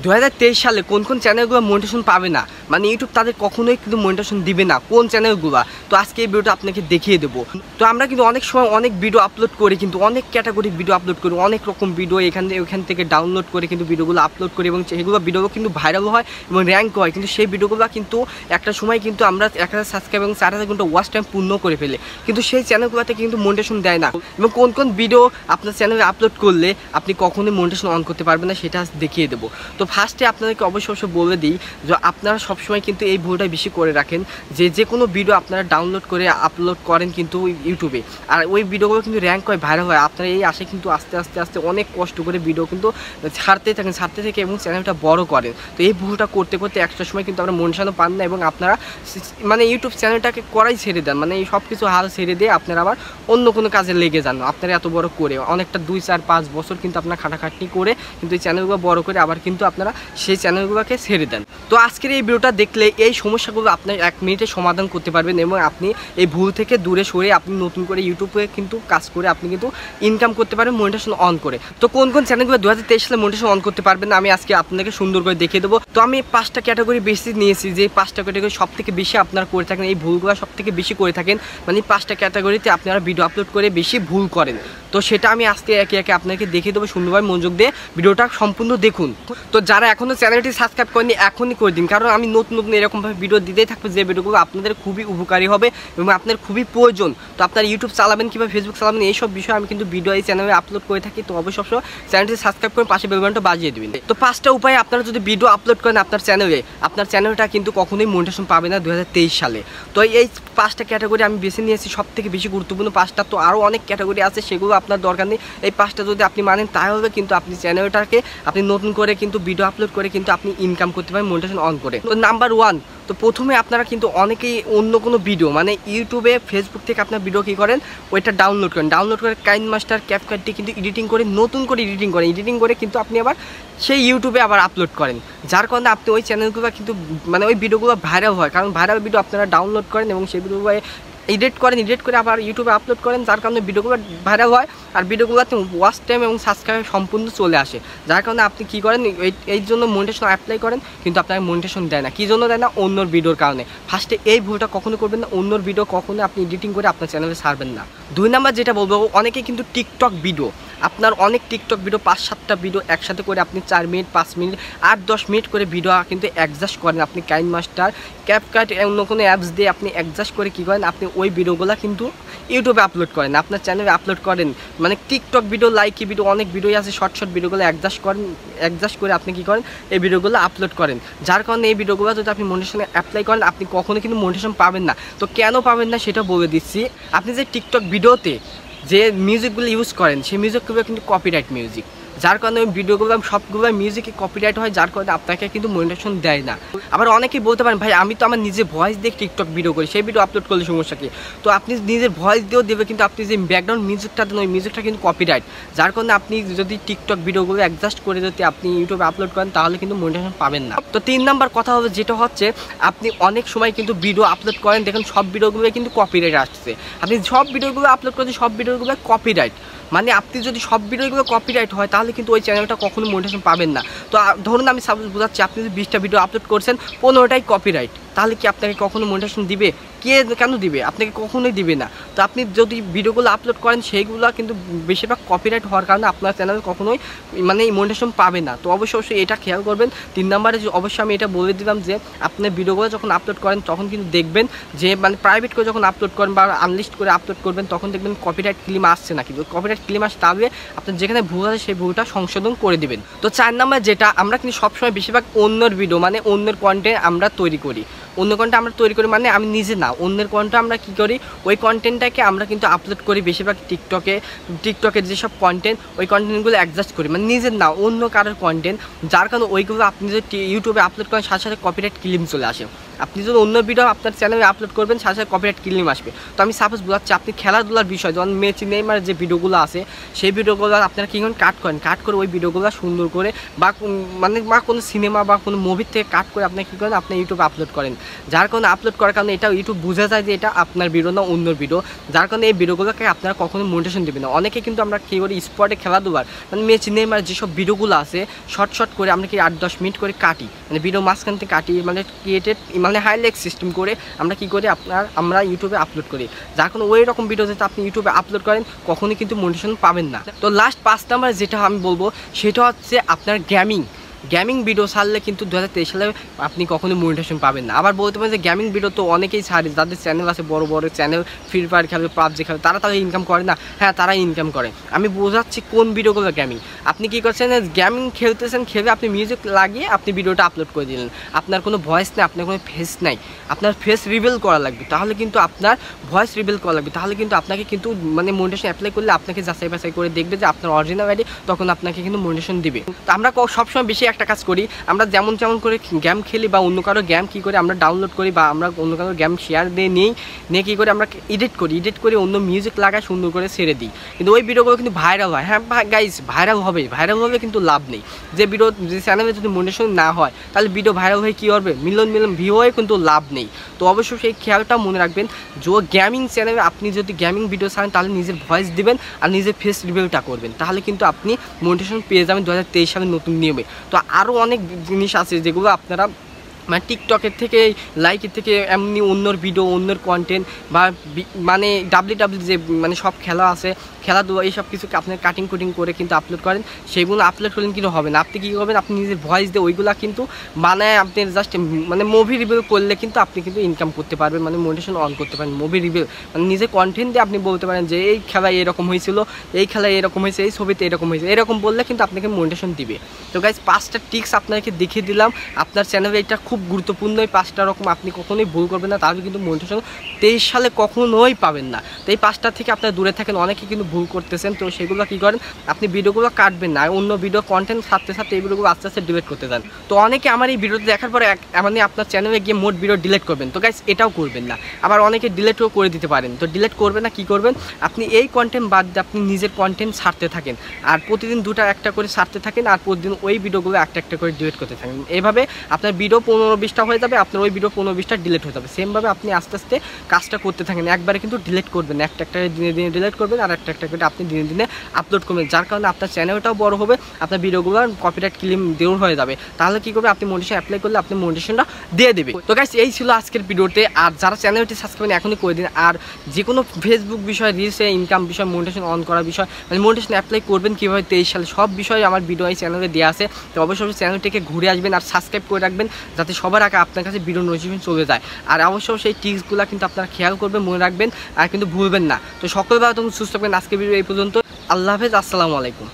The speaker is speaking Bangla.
2023 সালে কোন চ্যানেলগুলো মনিটাইজেশন পাবে না, মানে ইউটিউব তাদের কখনোই কিন্তু মনিটাইজেশন দিবে না কোন চ্যানেলগুলো। তো আজকে এই ভিডিওটা আপনাকে দেখিয়ে দেবো। তো আমরা কিন্তু অনেক সময় অনেক ভিডিও আপলোড করি, কিন্তু অনেক ক্যাটাগরি ভিডিও আপলোড করি, অনেক রকম ভিডিও ওখান থেকে ডাউনলোড করে কিন্তু ভিডিওগুলো আপলোড করি এবং সেগুলো ভিডিওগুলো কিন্তু ভাইরাল হয় এবং র্যাঙ্ক হয়। কিন্তু সেই ভিডিওগুলো কিন্তু একটা সময় কিন্তু আমরা 1000 সাবস্ক্রাইব এবং 4000 ঘন্টা ওয়াচ টাইম পূর্ণ করে ফেলে, কিন্তু সেই চ্যানেলগুলোতে কিন্তু মনিটাইজেশন দেয় না। এবং কোন ভিডিও আপনার চ্যানেলে আপলোড করলে আপনি কখনোই মনিটাইজেশন অন করতে পারবেন না, সেটা দেখিয়ে দেবো। তো ফার্স্টে আপনাদেরকে অবশ্যই বলে দিই যে আপনারা সবসময় কিন্তু এই ভুলটা বেশি করে রাখেন যে কোনো ভিডিও আপনারা ডাউনলোড করে আপলোড করেন কিন্তু ইউটিউবে, আর ওই ভিডিওগুলো কিন্তু র্যাঙ্ক হয়, ভাইরাল হয়। আপনারা এই আশায় কিন্তু আস্তে আস্তে অনেক কষ্ট করে ভিডিও কিন্তু ছাড়তে থেকে এবং চ্যানেলটা বড় করেন। তো এই ভুলটা করতে একটা সময় কিন্তু আমরা মনিটাইজেশনও পান না এবং আপনারা মানে ইউটিউব চ্যানেলটাকে করাই ছেড়ে দেন, মানে এই সব কিছু হাল ছেড়ে দিয়ে আপনারা আবার অন্য কোনো কাজে লেগে যান। আপনারা এত বড় করে অনেকটা 2, 4, 5 বছর কিন্তু আপনার খাটাখাটনি করে কিন্তু এই চ্যানেলগুলো বড় করে আবার কিন্তু আপনারা সেই চ্যানেলগুলোকে ছেড়ে দেন। তো আজকের এই ভিডিওটা দেখলে এই সমস্যাগুলো আপনি 1 মিনিটে সমাধান করতে পারবেন এবং আপনি এই ভুল থেকে দূরে সরে আপনি নতুন করে ইউটিউবে কিন্তু কাজ করে আপনি কিন্তু ইনকাম করতে পারবেন মনিটাইজেশন অন করে। তো কোন চ্যানেলগুলো 2023 সালে মনিটাইজেশন অন করতে পারবেন আমি আজকে আপনাদেরকে সুন্দর করে দেখিয়ে দেবো। তো আমি 5টা ক্যাটাগরি বেশি নিয়েছি, যে 5টা ক্যাটাগরি সব থেকে বেশি আপনারা করে থাকেন, এই ভুলগুলো সব থেকে বেশি করে থাকেন, মানে 5টা ক্যাটাগরিতে আপনারা ভিডিও আপলোড করে বেশি ভুল করেন। তো সেটা আমি আজকে একে আপনাকে দেখিয়ে দেবো। সুন্দরভাবে মনোযোগ দিয়ে ভিডিওটা সম্পূর্ণ দেখুন। তো যারা এখনও চ্যানেলটি সাবস্ক্রাইব করেনি এখনই করে দিন, কারণ আমি নতুন এরকমভাবে ভিডিও দিতেই থাকবো যে ভিডিওগুলো আপনাদের খুবই উপকারী হবে এবং আপনার খুবই প্রয়োজন। তো আপনার ইউটিউব চালাবেন কিংবা ফেসবুক চালাবেন এইসব বিষয়ে আমি কিন্তু ভিডিও এই চ্যানেলে আপলোড করে থাকি। তো অবশ্যই চ্যানেলটি সাবস্ক্রাইব করে পাশে বেল বাটনটা বাজিয়ে দেবেন। তো 5টা উপায়ে আপনারা যদি ভিডিও আপলোড করেন আপনার চ্যানেলটা কিন্তু কখনোই মনিটাইজেশন পাবে না 2023 সালে। তো এই 5টা ক্যাটাগরি আমি বেছে নিয়েছি, সব থেকে বেশি গুরুত্বপূর্ণ 5টা। তো আরও অনেক ক্যাটাগরি আছে, সেগুলো আপনার দরকার নেই। এই 5টা যদি আপনি মানেন তাহলে কিন্তু আপনি চ্যানেলটাকে আপনি নতুন করে কিন্তু ভিডিও আপলোড করে কিন্তু আপনি ইনকাম করতে পারেন মনিটাইজেশন অন করে। তো নাম্বার 1, তো প্রথমে আপনারা কিন্তু অনেকেই অন্য কোনো ভিডিও মানে ইউটিউবে ফেসবুক থেকে আপনার ভিডিও কী করেন, ওইটা ডাউনলোড করে কাইনমাস্টার ক্যাপকাটটি কিন্তু এডিটিং করে নতুন করে এডিটিং করে কিন্তু আপনি আবার সেই ইউটিউবে আবার আপলোড করেন, যার কারণে আপনি ওই চ্যানেলগুলো কিন্তু মানে ওই ভিডিওগুলো ভাইরাল হয়। কারণ ভাইরাল ভিডিও আপনারা ডাউনলোড করেন এবং সেই ভিডিওগুলো এডিট করে আবার ইউটিউবে আপলোড করেন, যার কারণে ভিডিওগুলো ভাইরাল হয় আর ভিডিওগুলোতে ওয়াচ টাইম এবং সাবস্ক্রাইব সম্পূর্ণ চলে আসে। যার কারণে আপনি কী করেন, এই জন্য মনিটাইজেশন অ্যাপ্লাই করেন কিন্তু আপনাকে মনিটাইজেশন দেয় না। কী জন্য দেয় না? অন্যর ভিডিওর কারণে। ফার্স্টে এই ভুলটা কখনো করবেন না, অন্যর ভিডিও কখনো আপনি এডিটিং করে আপনার চ্যানেলে ছাড়বেন না। 2 নাম্বার যেটা বলবো, অনেকে কিন্তু টিকটক ভিডিও আপনার অনেক টিকটক ভিডিও 5-7টা ভিডিও একসাথে করে আপনি 4 মিনিট 5 মিনিট 8-10 মিনিট করে ভিডিও কিন্তু অ্যাডজাস্ট করেন। আপনি কাইনমাস্টার ক্যাপকাট অন্য কোনো অ্যাপস দিয়ে আপনি অ্যাডজাস্ট করে কী করেন, আপনি ওই ভিডিওগুলো কিন্তু ইউটিউবে আপলোড করেন, আপনার চ্যানেলে আপলোড করেন। মানে টিকটক ভিডিও, লাইকি ভিডিও, অনেক ভিডিও আছে, শর্ট ভিডিওগুলো অ্যাডজাস্ট করে আপনি কী করেন, এই ভিডিওগুলো আপলোড করেন। যার কারণে এই ভিডিওগুলো যদি আপনি মনিটাইজেশনে অ্যাপ্লাই করেন আপনি কখনো কিন্তু মনিটাইজেশন পাবেন না। তো কেন পাবেন না সেটা বলে দিচ্ছি। আপনি যে টিকটক ভিডিওতে যে মিউজিকগুলো ইউজ করেন সেই মিউজিকগুলো কিন্তু কপিরাইট মিউজিক, যার কারণে ওই ভিডিওগুলো সবগুলো মিউজিকে কপিরাইট হয়, যার কারণে আপনাকে কিন্তু মনিটাইজেশন দেয় না। আবার অনেকেই বলতে পারেন ভাই আমি তো আমার নিজের ভয়েস দিয়ে টিকটক ভিডিও করি, সেই ভিডিও আপলোড করলে সমস্যা কি? তো আপনি নিজের ভয়েস দিয়েও দেবে, কিন্তু আপনি যে ব্যাকগ্রাউন্ড মিউজিকটা দেন ওই মিউজিকটা কিন্তু কপিরাইট, যার কারণে আপনি যদি টিকটক ভিডিওগুলো অ্যাডজাস্ট করে যদি আপনি ইউটিউবে আপলোড করেন তাহলে কিন্তু মনিটাইজেশন পাবেন না। তো 3 নাম্বার কথা হবে যেটা হচ্ছে, আপনি অনেক সময় কিন্তু ভিডিও আপলোড করেন, দেখেন সব ভিডিওগুলো কিন্তু কপিরাইট আসছে। আপনি সব ভিডিওগুলো আপলোড করেন, সব ভিডিওগুলো কপিরাইট, মানে আপনি যদি সব ভিডিওগুলো কপিরাইট হয় তাহলে কিন্তু ওই চ্যানেলটা কখনো মনিটাইজেশন পাবেন না। তো ধরুন আমি সাপোজ বোঝাচ্ছি, আপনি যদি 20টা ভিডিও আপলোড করছেন 15টাই কপিরাইট, তাহলে কি আপনাকে কখনো মনিটাইজেশন দিবে? কেন দিবে? আপনাকে কখনোই দিবে না। তো আপনি যদি ভিডিওগুলো আপলোড করেন সেইগুলো কিন্তু বেশিরভাগ কপিরাইট হওয়ার কারণে আপনার চ্যানেল কখনোই মানে মনিটাইজেশন পাবে না। তো অবশ্যই এটা খেয়াল করবেন। 3 নাম্বারে অবশ্যই আমি এটা বলে দিলাম যে আপনার ভিডিওগুলো যখন আপলোড করেন তখন কিন্তু দেখবেন যে মানে প্রাইভেট করে যখন আপলোড করেন বা আনলিস্ট করে আপলোড করবেন তখন দেখবেন কপিরাইট ক্লেম আসছে না, কিন্তু কপিরাইট ক্লেম আসে তাহলে আপনার যেখানে ভুল আছে সেই ভুলটা সংশোধন করে দেবেন। তো 4 নাম্বার যেটা, আমরা কিন্তু সবসময় বেশিরভাগ অন্যের ভিডিও মানে অন্যের কন্টেন্ট আমরা তৈরি করি, মানে আমি নিজে না, অন্যের কন্টেন্ট আমরা কী করি, ওই কন্টেন্টটাকে আমরা কিন্তু আপলোড করি বেশিরভাগ টিকটকের যেসব কন্টেন্ট ওই কন্টেন্টগুলো অ্যাডজাস্ট করি, মানে নিজের না অন্য কারোর কন্টেন্ট, যার কারণে ওইগুলো আপনি যদি ইউটিউবে আপলোড করেন সাথে সাথে কপিরাইট ক্লেম চলে আসে। আপনি যদি অন্য ভিডিও আপনার চ্যানেলে আপলোড করবেন সাথে সাথে কপিরাইট ক্লেম আসবে। তো আমি সাপোজ বোঝাচ্ছি, আপনি খেলাধুলার বিষয় যেমন মেসি নেইমার যে ভিডিওগুলো আছে সেই ভিডিওগুলো আপনারা কী করেন, কাট করে ওই ভিডিওগুলো সুন্দর করে বা কোনো সিনেমা বা কোনো মুভির থেকে কাট করে আপনি কী করেন, আপনি ইউটিউবে আপলোড করেন। যার কারণে আপলোড করার কারণে এটা ইউটিউব বোঝা যায় যে এটা আপনার ভিডিও না অন্য ভিডিও, যার কারণে এই ভিডিওগুলোকে আপনারা কখনো মনিটাইজেশন দেবেন না। অনেকে কিন্তু আমরা কী করি স্পটে খেলাধুলার মানে ম্যাচ নেমার যেসব ভিডিওগুলো আছে শর্ট করে আমরা কি 8-10 মিনিট করে কাটি, মানে ভিডিও মাঝখান থেকে কাটি, মানে ক্রিয়েটেড মানে হাইলাইট সিস্টেম করে আমরা কি করি আমরা ইউটিউবে আপলোড করি, যার কারণে ওই রকম ভিডিও যদি আপনি ইউটিউবে আপলোড করেন কখনোই কিন্তু মনিটাইজেশন পাবেন না। তো লাস্ট 5 নাম্বার যেটা আমি বলবো সেটা হচ্ছে আপনার গেমিং ভিডিও ছাড়লে কিন্তু 2023 সালে আপনি কখনোই মনিটাইজেশন পাবেন না। আবার বলতে পারেন যে গেমিং ভিডিও তো অনেকেই ছাড়ে, যাদের চ্যানেল আছে বড় চ্যানেল, ফ্রি ফায়ার খেলে, পাবজি খেলে, তারা ইনকাম করে না? হ্যাঁ, তারাই ইনকাম করে। আমি বোঝাচ্ছি কোন ভিডিওগুলো গেমিং। আপনি কী করছেন, গেমিং খেলতেছেন, খেলে আপনি মিউজিক লাগিয়ে আপনি ভিডিওটা আপলোড করে দিলেন, আপনার কোনো ভয়েস নেই, আপনার কোনো ফেস নাই, আপনার ফেস রিভিল করা লাগবে, তাহলে কিন্তু আপনার ভয়েস রিভিল করা লাগবে, তাহলে কিন্তু আপনাকে কিন্তু মানে মনিটাইজেশন অ্যাপ্লাই করলে আপনাকে যাচাই বাছাই করে দেখবে যে আপনার অরিজিনাল আইডি, তখন আপনাকে কিন্তু মনিটাইজেশন দিবে। তো আমরা সবসময় বেশি একটা কাজ করি, আমরা যেমন করে গেম খেলি বা অন্য কারো গেম কী করে আমরা ডাউনলোড করি বা আমরা অন্য কারো গেম শেয়ার দিয়ে নিয়ে কী করে আমরা এডিট করি অন্য মিউজিক লাগায় সুন্দর করে ছেড়ে দিই, কিন্তু ওই ভিডিওগুলো কিন্তু ভাইরাল হয়। হ্যাঁ গাইস, ভাইরাল হবে কিন্তু লাভ নেই। যে চ্যানেলে যদি মনিটাইজেশন না হয় তাহলে ভিডিও ভাইরাল হয়ে কী হবে, মিলিয়ন ভিউ হয়ে কিন্তু লাভ নেই। তো অবশ্যই সেই খেয়ালটা মনে রাখবেন, যে গেমিং চ্যানেলে আপনি যদি গেমিং ভিডিও ছাড়েন তাহলে নিজের ভয়েস দিবেন আর নিজের ফেস রিভিউটা করবেন, তাহলে কিন্তু আপনি মনিটাইজেশন পেয়ে যাবেন 2023 সালের নতুন নিয়মে। তো আরও অনেক জিনিস আছে যেগুলো আপনারা মানে টিকটকের থেকে, লাইকের থেকে, এমনি অন্যর ভিডিও, অন্যর কন্টেন্ট বা মানে ডাব্লিউ যে মানে সব খেলা আছে, খেলাধুলা, এইসব কিছুকে আপনার কাটিং করে কিন্তু আপলোড করেন, সেইগুলো আপলোড করলেন কিন্তু হবে না। আপনি কী করবেন, আপনি নিজের ভয়েস দিয়ে ওইগুলো কিন্তু মানে আপনি জাস্ট মানে মুভি রিভিউ করলে কিন্তু আপনি কিন্তু ইনকাম করতে পারবেন, মানে মোটিভেশন অন করতে পারেন। মুভি রিভিউ মানে নিজের কন্টেন্ট দিয়ে আপনি বলতে পারেন যে এই খেলায় এরকম হয়েছিল, এই খেলায় এরকম হয়েছে, এই ছবিতে এরকম হয়েছে, এরকম বললে কিন্তু আপনাকে মোটিভেশন দিবে। তো গাইজ 5টা টিপস আপনাকে দেখিয়ে দিলাম, আপনার চ্যানেলে এটা খুব গুরুত্বপূর্ণ। এই 5টা রকম আপনি কখনোই ভুল করবেন না, তাহলে কিন্তু মনিটাইজেশন 23 সালে কখনোই পাবেন না। তো এই 5টা থেকে আপনারা দূরে থাকেন, অনেকে কিন্তু ভুল করতেছেন। তো সেগুলো কী করেন, আপনি ভিডিওগুলো কাটবেন না, অন্য ভিডিও কন্টেন্ট ছাড়তে এই ভিডিওগুলো আস্তে আস্তে ডিলিট করতে যান। তো অনেকে আমার এই ভিডিওটি দেখার পরে মানে আপনার চ্যানেলে গিয়ে মোট ভিডিও ডিলিট করবেন। তো গাইজ এটাও করবেন না। আবার অনেকে ডিলিটও করে দিতে পারেন। তো ডিলিট করবেন না, কী করবেন, আপনি এই কন্টেন্ট বাদ দিয়ে আপনি নিজের কন্টেন্ট ছাড়তে থাকেন, আর প্রতিদিন 2টা 1টা করে ছাড়তে থাকেন, আর প্রতিদিন ওই ভিডিওগুলো একটা করে ডিলিট করতে থাকেন। এভাবে আপনার ভিডিও 15-20টা হয়ে যাবে, আপনার ওই ভিডিও 15-20টা ডিলিট হয়ে যাবে। সেমভাবে আপনি আস্তে আস্তে কাজটা করতে থাকেন, একবারে কিন্তু ডিলিট করবেন, একটা দিনে ডিলিট করবেন, আর একটা করে আপনি দিনে আপলোড করবেন, যার কারণে আপনার চ্যানেলটাও বড় হবে, আপনার ভিডিওগুলো কপিরাইট ক্লেম দূর হয়ে যাবে। তাহলে কী করবে, আপনি মনিটাইজেশন অ্যাপ্লাই করলে আপনি মনিটাইজেশনটা দিয়ে দেবে। তো গাইস এই ছিল আজকের ভিডিওতে। আর যারা চ্যানেলটি সাবস্ক্রাইব এখনই করে দিন। আর যে কোনো ফেসবুক বিষয়, রিলসে ইনকাম বিষয়, মনিটাইজেশন অন করার বিষয়, মানে মনিটাইজেশন অ্যাপ্লাই করবেন কীভাবে 23 সালে, সব বিষয়ে আমার ভিডিও এই চ্যানেলে দেওয়া আছে। তো অবশ্যই চ্যানেলটিকে ঘুরে আসবেন আর সাবস্ক্রাইব করে রাখবেন, যাতে সবার আগে আপনার কাছে ভিডিও নোটিফিকেশন চলে যায়। আর অবশ্যই সেই টিপসগুলো কিন্তু আপনারা খেয়াল করবেন, মনে রাখবেন, আর কিন্তু ভুলবেন না। তো সকল ভালো, তখন সুস্থ থাকবেন। আজকের ভিডিও এই পর্যন্ত। আল্লাহ হাফেজ, আসসালামু আলাইকুম।